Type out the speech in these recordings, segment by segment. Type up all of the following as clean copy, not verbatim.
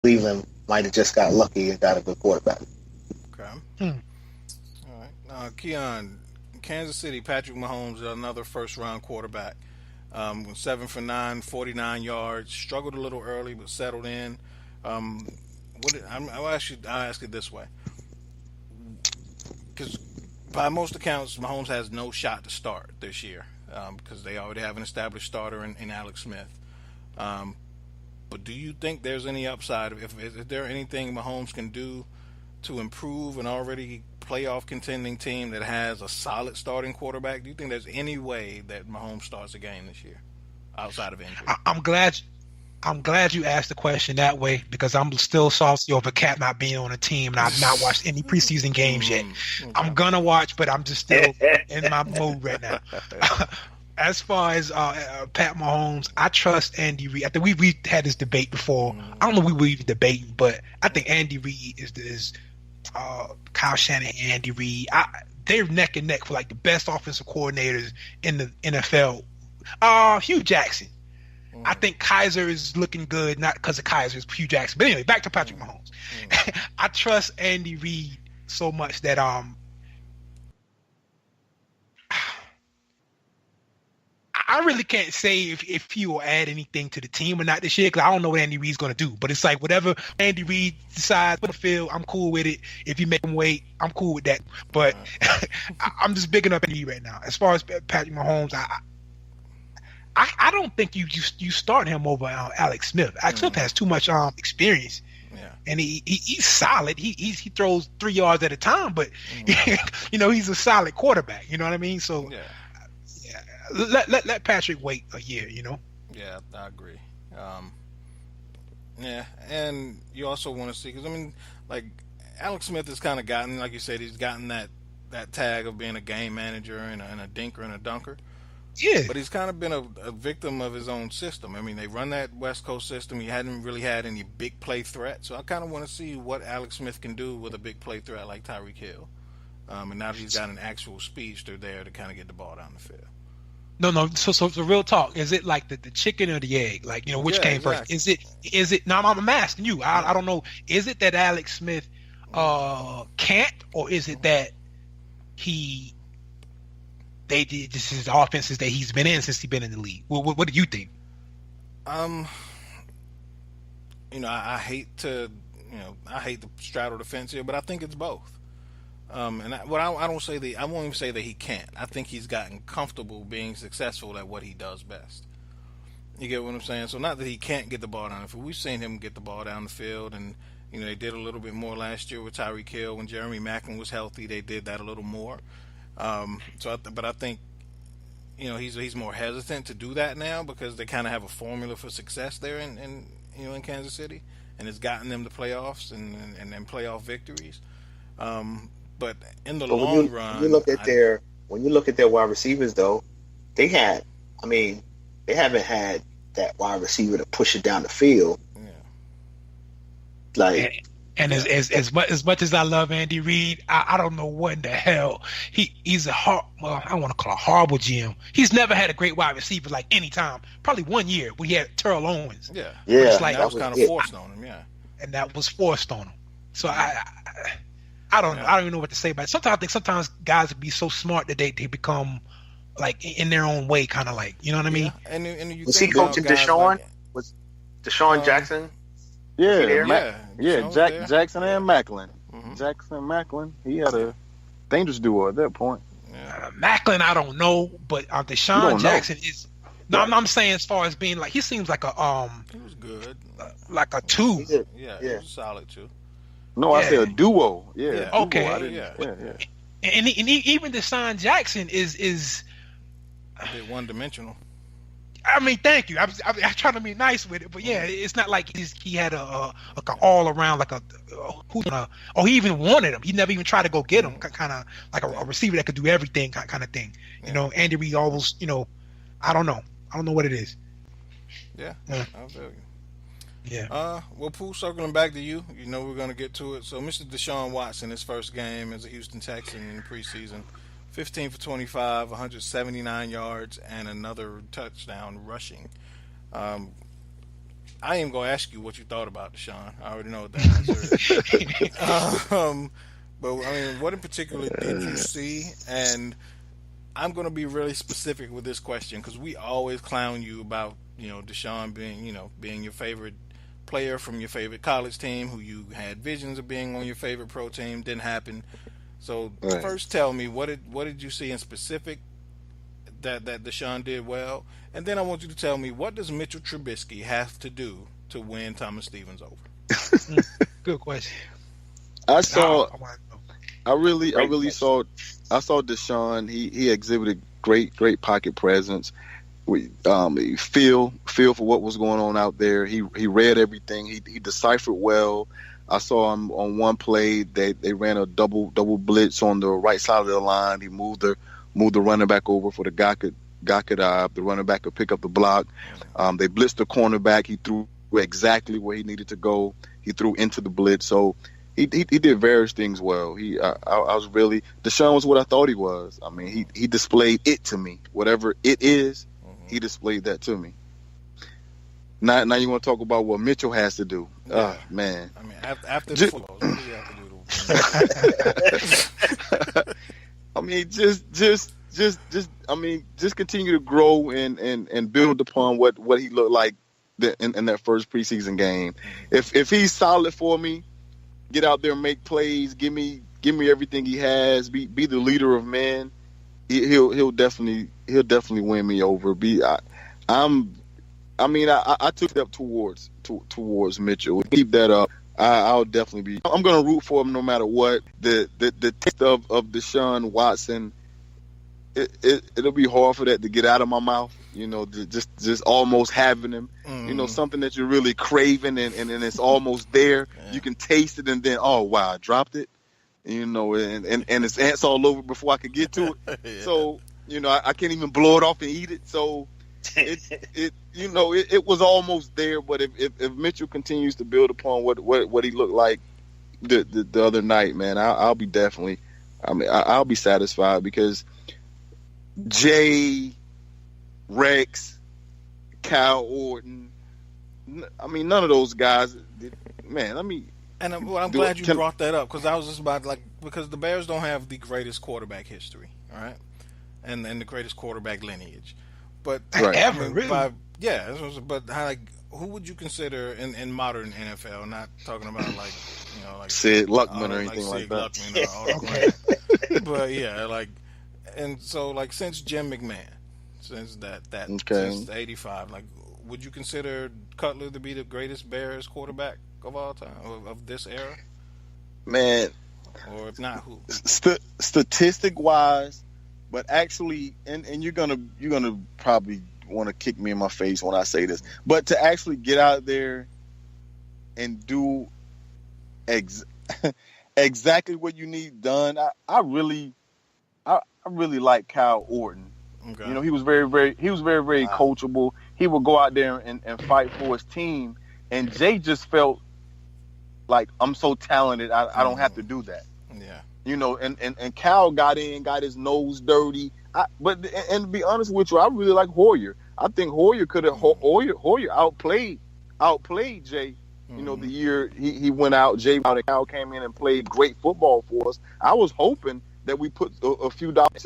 Cleveland might have just got lucky and got a good quarterback. Okay. Hmm. All right. Keon, Kansas City, Patrick Mahomes, another first round quarterback. 7 for 9, 49 yards. Struggled a little early, but settled in. Um, I'll ask it this way. Because by most accounts, Mahomes has no shot to start this year because they already have an established starter in Alex Smith. Um, but do you think there's any upside? Is there anything Mahomes can do to improve an already playoff contending team that has a solid starting quarterback? Do you think there's any way that Mahomes starts a game this year outside of injury? I'm glad. I'm glad you asked the question that way because I'm still salty over Cat not being on a team and I've not watched any preseason games yet. Okay. I'm gonna watch, but I'm just still in my mode right now. As far as Pat Mahomes, I trust Andy Reid. I think we had this debate before. I don't know if we were even debating, but I think Andy Reid is Kyle Shanahan, Andy Reid. They're neck and neck for like the best offensive coordinators in the NFL. Hugh Jackson. I think Kaiser is looking good, not because of Kaiser, it's Hugh Jackson. But anyway, back to Patrick Mahomes. I trust Andy Reid so much that I really can't say if he will add anything to the team or not this year because I don't know what Andy Reid's going to do. But it's like whatever Andy Reid decides on the field, I'm cool with it. If you make him wait, I'm cool with that. But I'm just bigging up Andy Reid right now. As far as Patrick Mahomes, I don't think you start him over Alex Smith. Alex Smith has too much experience, and he's solid. He throws 3 yards at a time, but he's a solid quarterback. You know what I mean? So let Patrick wait a year. Yeah, I agree. And you also want to see because like Alex Smith has kind of gotten, like you said, he's gotten that tag of being a game manager and a dinker and a dunker. Yeah. But he's kind of been a victim of his own system. I mean, they run that West Coast system. He hadn't really had any big play threat. So I kind of want to see what Alex Smith can do with a big play threat like Tyreek Hill. And now that he's got an actual speedster there to kind of get the ball down the field. No. So real talk. Is it like the chicken or the egg? Like, which came first? Is it? No, I'm asking you. I don't know. Is it that Alex Smith can't, or is it that this is the offenses that he's been in since he's been in the league? What do you think? I hate to straddle the fence here, but I think it's both. I won't even say that he can't. I think he's gotten comfortable being successful at what he does best. You get what I'm saying? So not that he can't get the ball down the field. We've seen him get the ball down the field, and they did a little bit more last year with Tyreek Hill when Jeremy Maclin was healthy. They did that a little more. But I think, he's more hesitant to do that now because they kind of have a formula for success there in Kansas City, and it's gotten them to playoffs and playoff victories. But in the long run, when you look at their wide receivers though, they haven't had that wide receiver to push it down the field. Yeah. And as much as I love Andy Reid, I don't know what in the hell he's I want to call a horrible GM. He's never had a great wide receiver like any time. Probably 1 year when he had Terrell Owens. Yeah. It's like, that was kind of forced on him. Yeah. And that was forced on him. So I don't know. I don't even know what to say about it. Sometimes guys be so smart that they become like in their own way, kind of like, you know what I mean? And you was he coaching Deshaun? Was Deshaun Jackson? Jackson and Maclin. Jackson and Maclin. He had a dangerous duo at that point. Maclin, I don't know, but Deshaun Jackson is. No, I'm saying as far as being like, he seems like a he was good, like a 2. Yeah, he was a solid 2. No, I said a duo. Yeah. Okay. Duo. And even Deshaun Jackson is a bit one-dimensional. I mean, thank you. I'm trying to be nice with it, but yeah, it's not like he had a all around like he even wanted him. He never even tried to go get him. Kind of like a receiver that could do everything, kind of thing. Andy Reid always, I don't know what it is. Yeah. I'll tell you. Yeah. Well, Pooh, circling back to you, we're going to get to it. So, Mr. Deshaun Watson, his first game as a Houston Texan in the preseason, 15 for 25, 179 yards, and another touchdown rushing. I ain't gonna ask you what you thought about Deshaun. I already know what the answer is. But I mean, what in particular did you see? And I'm gonna be really specific with this question because we always clown you about Deshaun being your favorite player from your favorite college team, who you had visions of being on your favorite pro team. Didn't happen. So first, tell me what did you see in specific that Deshaun did well, and then I want you to tell me what does Mitchell Trubisky have to do to win Thomas Stevens over? Good question. I saw Deshaun. He exhibited great pocket presence. He feel for what was going on out there. He read everything. He deciphered well. I saw him on one play. They ran a double blitz on the right side of the line. He moved the running back over for the running back could pick up the block. They blitzed the cornerback. He threw exactly where he needed to go. He threw into the blitz. So he did various things well. I was really, Deshaun was what I thought he was. I mean, he displayed it to me. Whatever it is, he displayed that to me. Now you want to talk about what Mitchell has to do? Yeah. Man. I mean, after the footballs, what do you have to do? I mean, just continue to grow and build upon what he looked like in that first preseason game. If he's solid for me, get out there and make plays, give me everything he has, be the leader of men. He'll definitely win me over. I took a step towards Mitchell. Keep that up. I'll definitely be. I'm going to root for him no matter what. The taste of Deshaun Watson, it'll be hard for that to get out of my mouth. Just almost having him. Something that you're really craving and it's almost there. Yeah. You can taste it and then, oh wow, I dropped it. And it's ants all over before I could get to it. Yeah. So I can't even blow it off and eat it. So. It was almost there, but if Mitchell continues to build upon what he looked like the other night, man, I'll be definitely. I'll be satisfied because Jay, Rex, Kyle Orton, none of those guys, man. And I'm glad you brought that up because I was just about because the Bears don't have the greatest quarterback history, all right, and the greatest quarterback lineage. But ever, really? But who would you consider in modern NFL? Not talking about like Sid Luckman or anything like that. Luckman but and so since Jim McMahon, since since '85, would you consider Cutler to be the greatest Bears quarterback of all time of this era? Man, or if not, who? Statistic wise. But actually, and you're gonna probably want to kick me in my face when I say this, but to actually get out there and do exactly what you need done, I really like Kyle Orton. Okay. He was very coachable. He would go out there and fight for his team, and Jay just felt like, I'm so talented, I don't have to do that. Yeah. And Cal got his nose dirty. But to be honest with you, I really like Hoyer. I think Hoyer could have Hoyer outplayed Jay. The year he went out, Jay out and Cal came in and played great football for us. I was hoping that we put a few dollars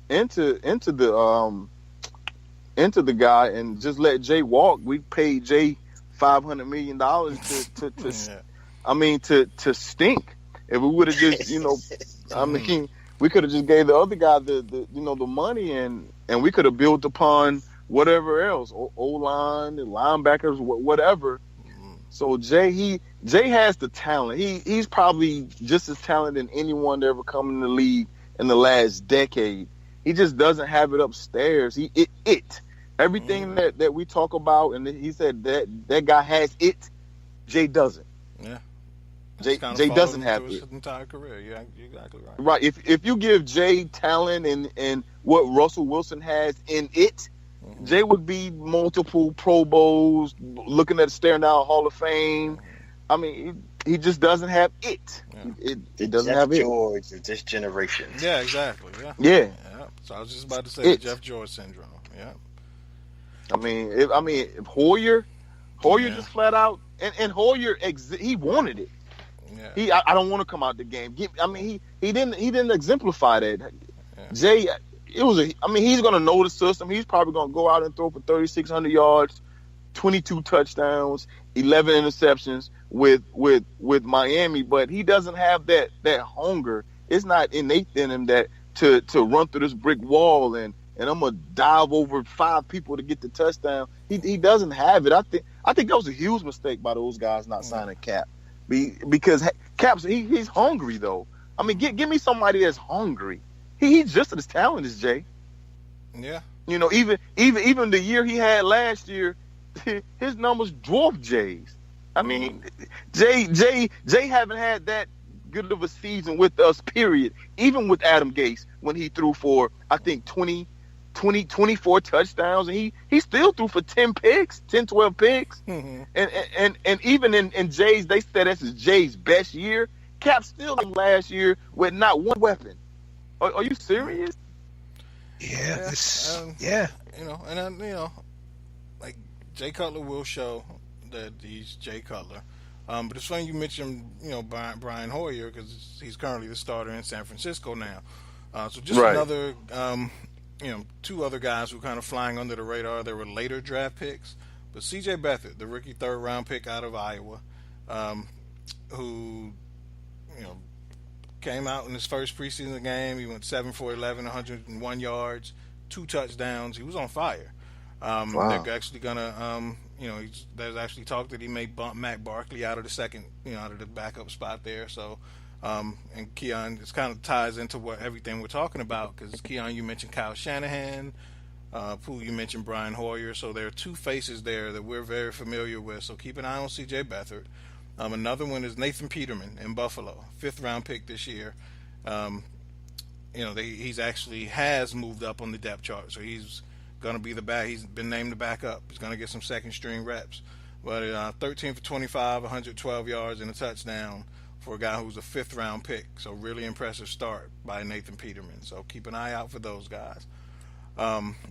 into the guy and just let Jay walk. We paid Jay $500 million to stink. If we would have just, we could have just gave the other guy the money and we could have built upon whatever else, O-line, the linebackers, whatever. So Jay has the talent. He's probably just as talented as anyone to ever come in the league in the last decade. He just doesn't have it upstairs. Everything that we talk about, and he said that guy has it. Jay doesn't. Yeah. Jay doesn't have it. His entire career. Yeah, you're exactly right. Right. If you give Jay talent and what Russell Wilson has in it, Jay would be multiple Pro Bowls, staring down Hall of Fame. He just doesn't have it. Yeah. It doesn't have it. Jeff George of this generation. Yeah, exactly. Yeah. So I was just about to say the Jeff George syndrome. Yeah. If Hoyer Hoyer just flat out, and Hoyer he wanted it. Yeah. I don't want to come out the game. He didn't exemplify that. Yeah. Jay, he's gonna know the system. He's probably gonna go out and throw for 3,600 yards, 22 touchdowns, 11 interceptions with Miami, but he doesn't have that hunger. It's not innate in him that to run through this brick wall and I'm gonna dive over 5 people to get the touchdown. He doesn't have it. I think that was a huge mistake by those guys not signing Cap, because Cap's he's hungry though. I mean, give me somebody that's hungry. He's just as talented as Jay. Yeah. You know, even the year he had last year, his numbers dwarfed Jay's. I mean, Jay haven't had that good of a season with us, period. Even with Adam Gase, when he threw for, I think, 24 touchdowns, and he still threw for 12 picks. Mm-hmm. And even in Jay's, they said this is Jay's best year. Cap still last year with not one weapon. Are you serious? Yeah. Yeah. You know, like Jay Cutler will show that he's Jay Cutler. But it's funny you mentioned, Brian Hoyer, because he's currently the starter in San Francisco now. So just another, 2 other guys who kind of flying under the radar. They were later draft picks. But C.J. Beathard, the rookie 3rd-round pick out of Iowa, who, came out in his first preseason game. He went 7 for 11, 101 yards, 2 touchdowns. He was on fire. Wow. They're actually gonna, there's actually talk that he may bump Matt Barkley out of the second, out of the backup spot there. So, and Keyonne, this kind of ties into everything we're talking about, because Keyonne, you mentioned Kyle Shanahan, Pooh, you mentioned Brian Hoyer. So there are 2 faces there that we're very familiar with. So keep an eye on C.J. Beathard. Another one is Nathan Peterman in Buffalo, 5th-round pick this year. He's actually has moved up on the depth chart, so he's going to be the back. He's been named the backup. He's going to get some second-string reps. But 13 for 25, 112 yards and a touchdown for a guy who's a 5th-round pick. So really impressive start by Nathan Peterman. So keep an eye out for those guys.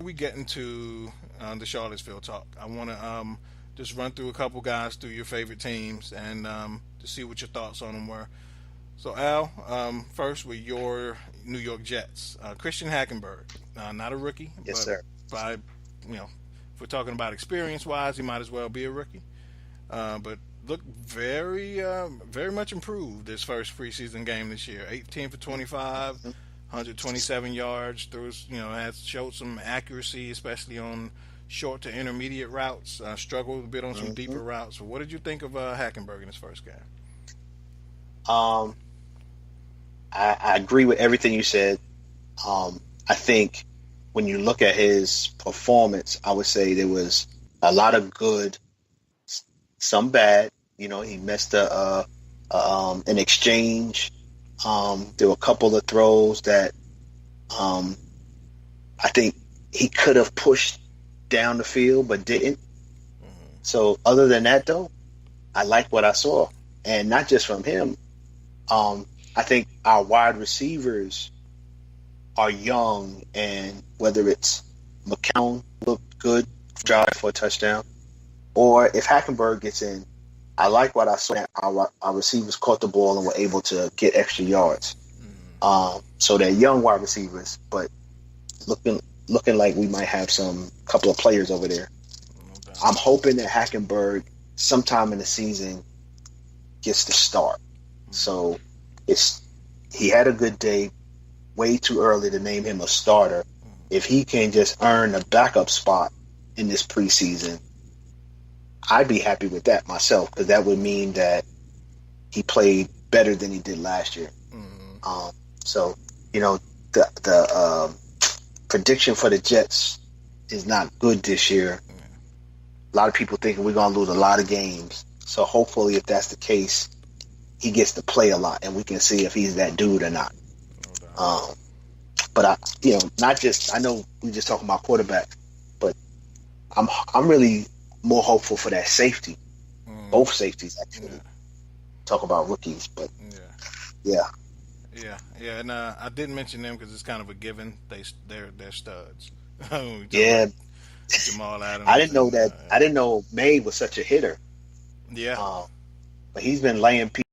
We get into the Charlottesville talk. I want to just run through a couple guys through your favorite teams and to see what your thoughts on them were. So, Al, first with your New York Jets. Christian Hackenberg, not a rookie. Yes, but sir. If we're talking about experience-wise, he might as well be a rookie. But looked very, very much improved his first preseason game this year. 18 for 25, 127 yards. Has showed some accuracy, especially on short to intermediate routes. Struggled a bit on some deeper routes. So what did you think of Hackenberg in his first game? I agree with everything you said. I think when you look at his performance, I would say there was a lot of good, some bad. He missed an exchange. There were a couple of throws that I think he could have pushed down the field but didn't. So other than that, though, I like what I saw. And not just from him. I think our wide receivers are young, and whether it's McCown looked good, drive for a touchdown, or if Hackenberg gets in, I like what I saw. Our receivers caught the ball and were able to get extra yards. So they're young wide receivers, but looking like we might have some couple of players over there. I'm hoping that Hackenberg sometime in the season gets the start. So he had a good day, way too early to name him a starter. If he can just earn a backup spot in this preseason, I'd be happy with that myself, because that would mean that he played better than he did last year. So the prediction for the Jets is not good this year. A lot of people thinking we're going to lose a lot of games. So hopefully, if that's the case, he gets to play a lot, and we can see if he's that dude or not. But I know we just talking about quarterback, but I'm really more hopeful for that safety. Both safeties, actually. Yeah. Talk about rookies, but yeah. And I didn't mention them because it's kind of a given. They're studs. Jamal Adams. I didn't know that. I didn't know May was such a hitter. Yeah. But he's been laying people